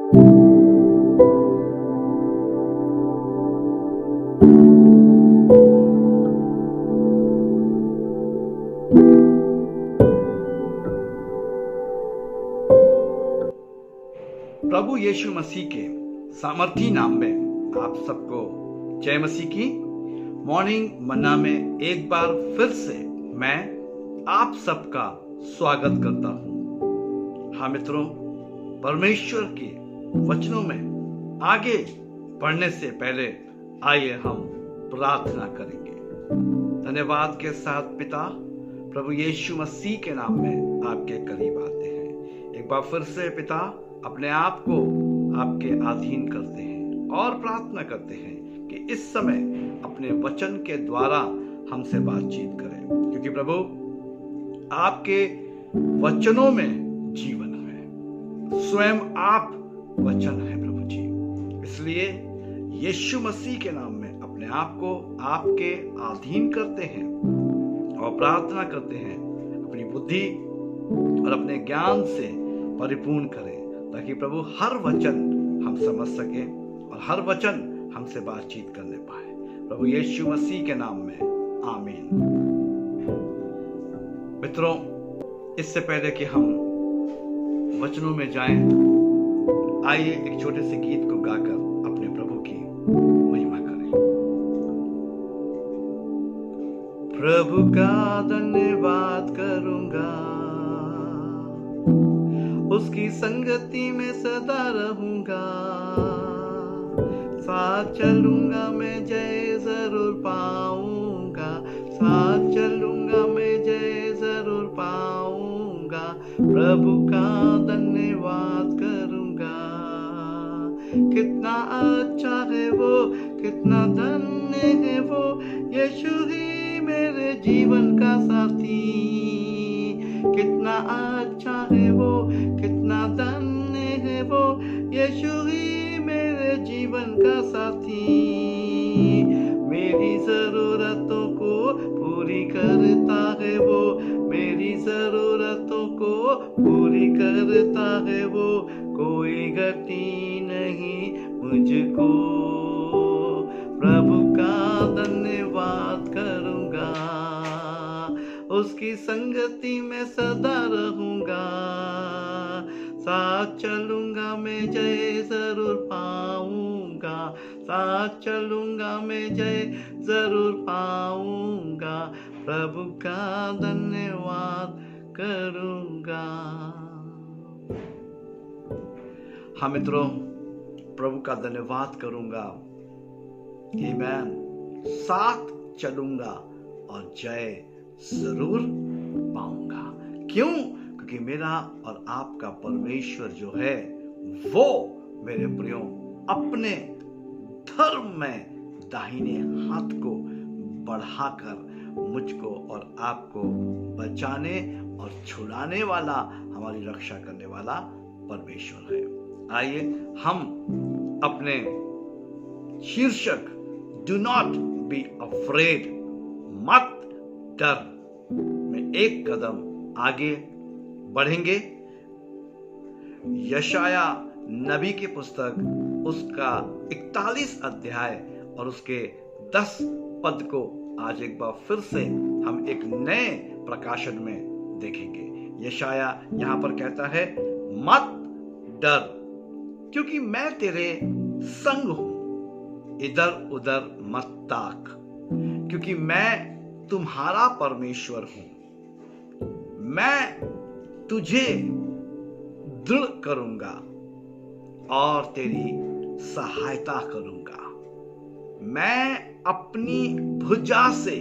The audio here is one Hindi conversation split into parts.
प्रभु यीशु मसीह के सामर्थी नाम में आप सबको जय मसीह की। मॉर्निंग मन्ना में एक बार फिर से मैं आप सबका स्वागत करता हूं। हाँ मित्रों, परमेश्वर के वचनों में आगे बढ़ने से पहले आइए हम प्रार्थना करेंगे। धन्यवाद के साथ पिता, प्रभु यीशु मसीह के नाम में आपके करीब आते हैं। एक बार फिर से पिता, अपने आप को आपके अधीन करते हैं और प्रार्थना करते हैं कि इस समय अपने वचन के द्वारा हमसे बातचीत करें, क्योंकि प्रभु आपके वचनों में जीवन है। स्वयं आप वचन है प्रभु जी। इसलिए यीशु मसीह के नाम में अपने आप को आपके अधीन करते हैं और प्रार्थना करते हैं अपनी बुद्धि और अपने ज्ञान से परिपूर्ण करें, ताकि प्रभु हर वचन हम समझ सके और हर वचन हमसे बातचीत करने पाए। प्रभु यीशु मसीह के नाम में आमीन। मित्रों, इससे पहले कि हम वचनों में जाएं, आइए एक छोटे से गीत को गाकर अपने प्रभु की महिमा करें। प्रभु का धन्यवाद करूंगा, उसकी संगति में सदा रहूंगा। साथ चलूंगा मैं, जय जरूर पाऊंगा। साथ चलूंगा मैं, जय जरूर पाऊंगा। प्रभु का धन्यवाद करूंगा। कितना अच्छा है वो, कितना धन्य है वो, यीशु ही मेरे जीवन का साथी। कितना अच्छा है वो, कितना धन्य है वो, यीशु ही मेरे जीवन का साथी। मेरी जरूरतों को पूरी करता है वो, मेरी जरूरतों को पूरी करता है वो। कोई गति नहीं मुझको, प्रभु का धन्यवाद करूंगा। उसकी संगति में सदा रहूंगा। साथ चलूंगा मैं, जय जरूर पाऊंगा। साथ चलूंगा मैं, जय जरूर पाऊंगा। प्रभु का धन्यवाद करूंगा। हाँ मित्रों, प्रभु का धन्यवाद करूंगा। आमीन। साथ चलूंगा और जय जरूर पाऊंगा। क्यों? क्योंकि मेरा और आपका परमेश्वर जो है वो मेरे प्रियो अपने धर्म में दाहिने हाथ को बढ़ाकर मुझको और आपको बचाने और छुड़ाने वाला, हमारी रक्षा करने वाला परमेश्वर है। आइए हम अपने शीर्षक डू नॉट बी अफ्रेड, मत डर में एक कदम आगे बढ़ेंगे। यशाया नबी की पुस्तक उसका 41 अध्याय और उसके 10 पद को आज एक बार फिर से हम एक नए प्रकाशन में देखेंगे। यशाया यहां पर कहता है, मत डर क्योंकि मैं तेरे संग हूं, इधर उधर मत ताक क्योंकि मैं तुम्हारा परमेश्वर हूं। मैं तुझे दृढ़ करूंगा और तेरी सहायता करूंगा। मैं अपनी भुजा से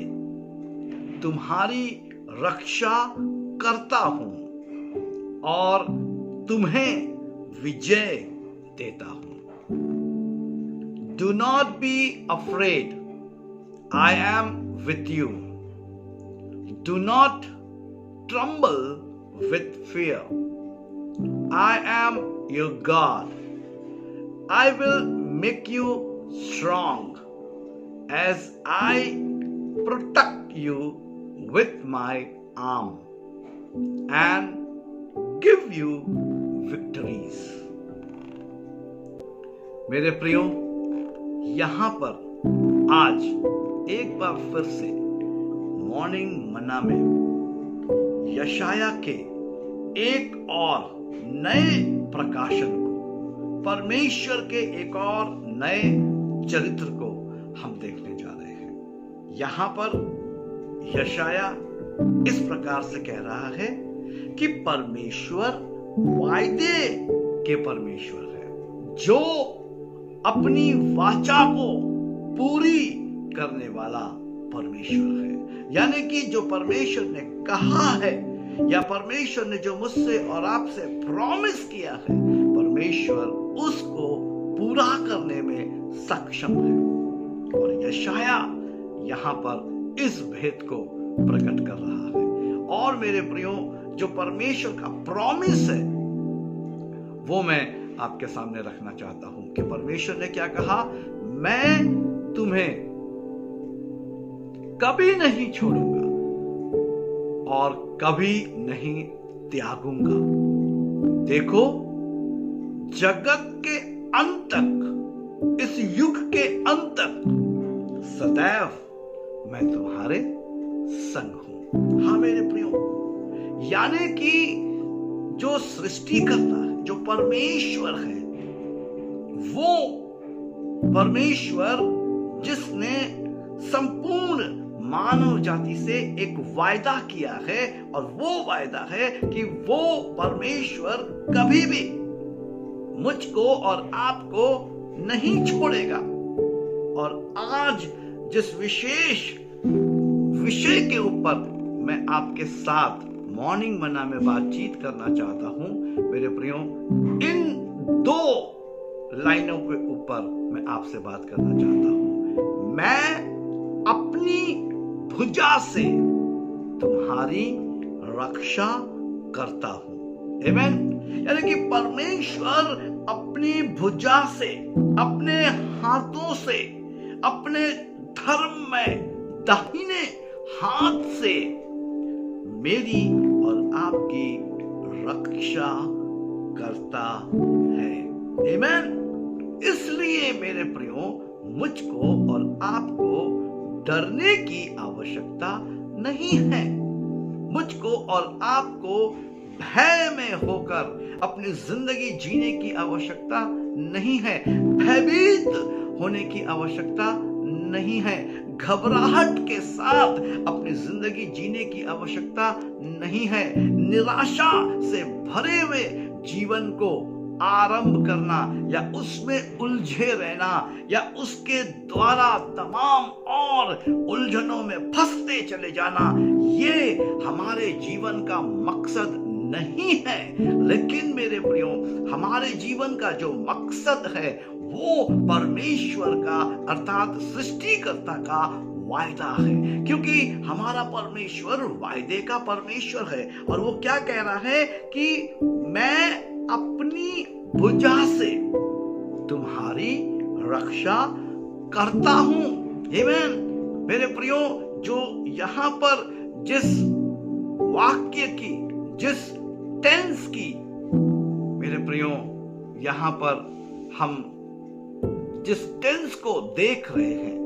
तुम्हारी रक्षा करता हूं और तुम्हें विजय देता हूं। Do not be afraid. I am with you. Do not tremble with fear. I am your God. I will make you strong as I protect you with my arm and give you victories. मेरे प्रियो, यहां पर आज एक बार फिर से मॉर्निंग मन्ना में यशाया के एक और नए प्रकाशन को, परमेश्वर के एक और नए चरित्र को हम देखने जा रहे हैं। यहां पर यशाया इस प्रकार से कह रहा है कि परमेश्वर वायदे के परमेश्वर है, जो अपनी वाचा को पूरी करने वाला परमेश्वर है। यानी कि जो परमेश्वर ने कहा है या परमेश्वर ने जो मुझसे और आपसे प्रॉमिस किया है, परमेश्वर उसको पूरा करने में सक्षम है। और यशाया यहां पर इस भेद को प्रकट कर रहा है। और मेरे प्रियो, जो परमेश्वर का प्रॉमिस है वो मैं आपके सामने रखना चाहता हूं कि परमेश्वर ने क्या कहा, मैं तुम्हें कभी नहीं छोड़ूंगा और कभी नहीं त्यागूंगा। देखो, जगत के अंत तक, इस युग के अंत तक सदैव मैं तुम्हारे संग हूं। हाँ मेरे प्रियो, यानी कि जो सृष्टि करता है, जो परमेश्वर है, वो परमेश्वर जिसने संपूर्ण मानव जाति से एक वायदा किया है, और वो वायदा है कि वो परमेश्वर कभी भी मुझको और आपको नहीं छोड़ेगा। और आज जिस विशेष विषय के ऊपर मैं आपके साथ मॉर्निंग मन्ना में बातचीत करना चाहता हूं, मेरे प्रियो, इन दो लाइनों के ऊपर मैं आपसे बात करना चाहता हूं। मैं अपनी भुजा से तुम्हारी रक्षा करता हूं। आमीन। यानी कि परमेश्वर अपनी भुजा से, अपने हाथों से, अपने धर्म में दाहिने हाथ से मेरी और आपकी रक्षा करता है। आमीन। इसलिए मेरे प्रियो, मुझको और आपको डरने की आवश्यकता नहीं है। मुझको और आपको भय में होकर अपनी जिंदगी जीने की आवश्यकता नहीं है। भयभीत होने की आवश्यकता नहीं है। घबराहट के साथ अपनी जिंदगी जीने की आवश्यकता नहीं है। निराशा से भरे हुए जीवन को आरंभ करना या उसमें उलझे रहना या उसके द्वारा तमाम और उलझनों में फंसते चले जाना, ये हमारे जीवन का मकसद नहीं है। लेकिन मेरे प्रियो, हमारे जीवन का जो मकसद है वो परमेश्वर का, अर्थात सृष्टिकर्ता का वायदा है। क्योंकि हमारा परमेश्वर वायदे का परमेश्वर है। और वो क्या कह रहा है कि मैं अपनी भुजा से तुम्हारी रक्षा करता हूं। आमीन। मेरे प्रियो, जो यहां पर जिस वाक्य की, जिस टेंस की, मेरे प्रियो, यहां पर हम जिस टेंस को देख रहे हैं,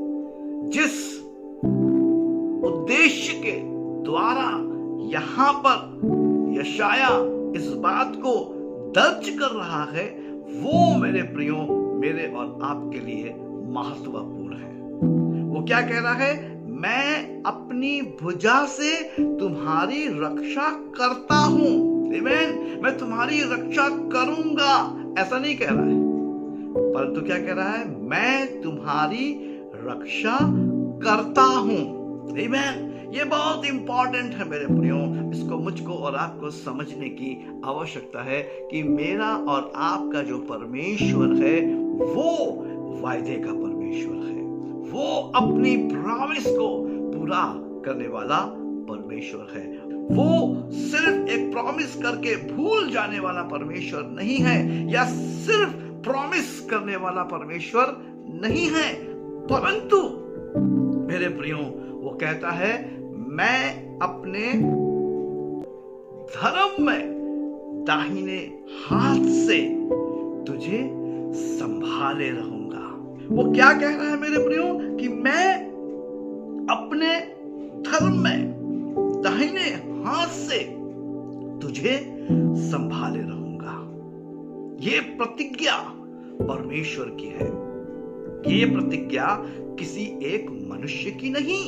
जिस उद्देश्य के द्वारा यहां पर यशाया इस बात को दर्ज कर रहा है, वो मेरे प्रियो, मेरे और आपके लिए महत्वपूर्ण है। वो क्या कह रहा है, मैं अपनी भुजा से तुम्हारी रक्षा करता हूं। आमीन। मैं तुम्हारी रक्षा करूंगा, ऐसा नहीं कह रहा है, परंतु क्या कह रहा है, मैं तुम्हारी रक्षा करता हूं। आमीन। ये बहुत इंपॉर्टेंट है मेरे प्रियो। इसको मुझको और आपको समझने की आवश्यकता है कि मेरा और आपका जो परमेश्वर है वो वायदे का परमेश्वर है। वो अपनी प्रॉमिस को पूरा करने वाला परमेश्वर है। वो सिर्फ एक प्रॉमिस करके भूल जाने वाला परमेश्वर नहीं है, या सिर्फ प्रॉमिस करने वाला परमेश्वर नहीं है, परंतु मेरे प्रियो, वो कहता है, मैं अपने धर्म में दाहिने हाथ से तुझे संभाल संभाले रहूंगा। वो क्या कह रहा है मेरे प्रियो, कि मैं अपने धर्म में दाहिने हाथ से तुझे संभाले रहूंगा। ये प्रतिज्ञा परमेश्वर की है। ये प्रतिज्ञा किसी एक मनुष्य की नहीं,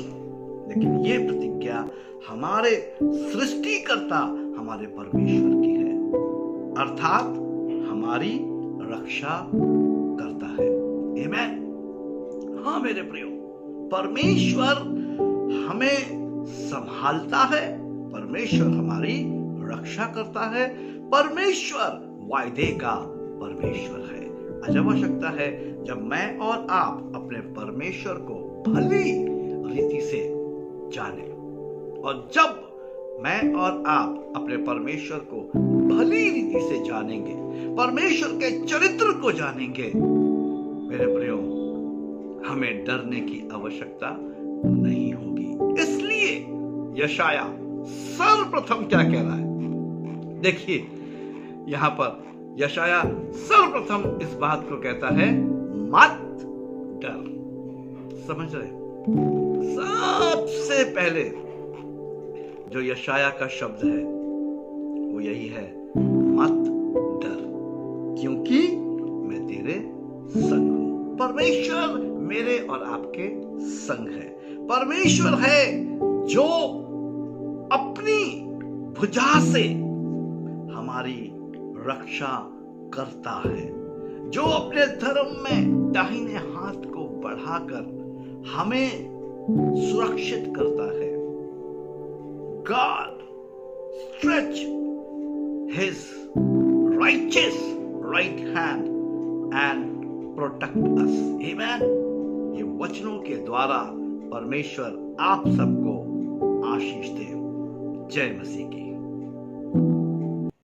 लेकिन ये प्रतिज्ञा हमारे सृष्टिकर्ता हमारे परमेश्वर की है, अर्थात हमारी रक्षा करता है। आमीन। हाँ मेरे प्रियो, परमेश्वर हमें संभालता है, परमेश्वर हमारी रक्षा करता है, परमेश्वर वायदे का परमेश्वर है। अजब आवश्यकता है जब मैं और आप अपने परमेश्वर को भली रीति से जाने, और जब मैं और आप अपने परमेश्वर को भली रीति से जानेंगे, परमेश्वर के चरित्र को जानेंगे, मेरे प्रियो, हमें डरने की आवश्यकता नहीं होगी। इसलिए यशाया सर्वप्रथम क्या कह रहा है, देखिए यहां पर यशाया सर्वप्रथम इस बात को कहता है, मत डर। समझ रहे, सबसे पहले जो यशाया का शब्द है वो यही है, मत डर, क्योंकि मैं तेरे संग हूं। परमेश्वर मेरे और आपके संग है। परमेश्वर है जो अपनी भुजा से हमारी रक्षा करता है, जो अपने धर्म में दाहिने हाथ को बढ़ाकर हमें सुरक्षित करता है। God stretch his righteous right hand and protect us. Amen. ये वचनों के द्वारा परमेश्वर आप सबको आशीष दे। जय मसीह की।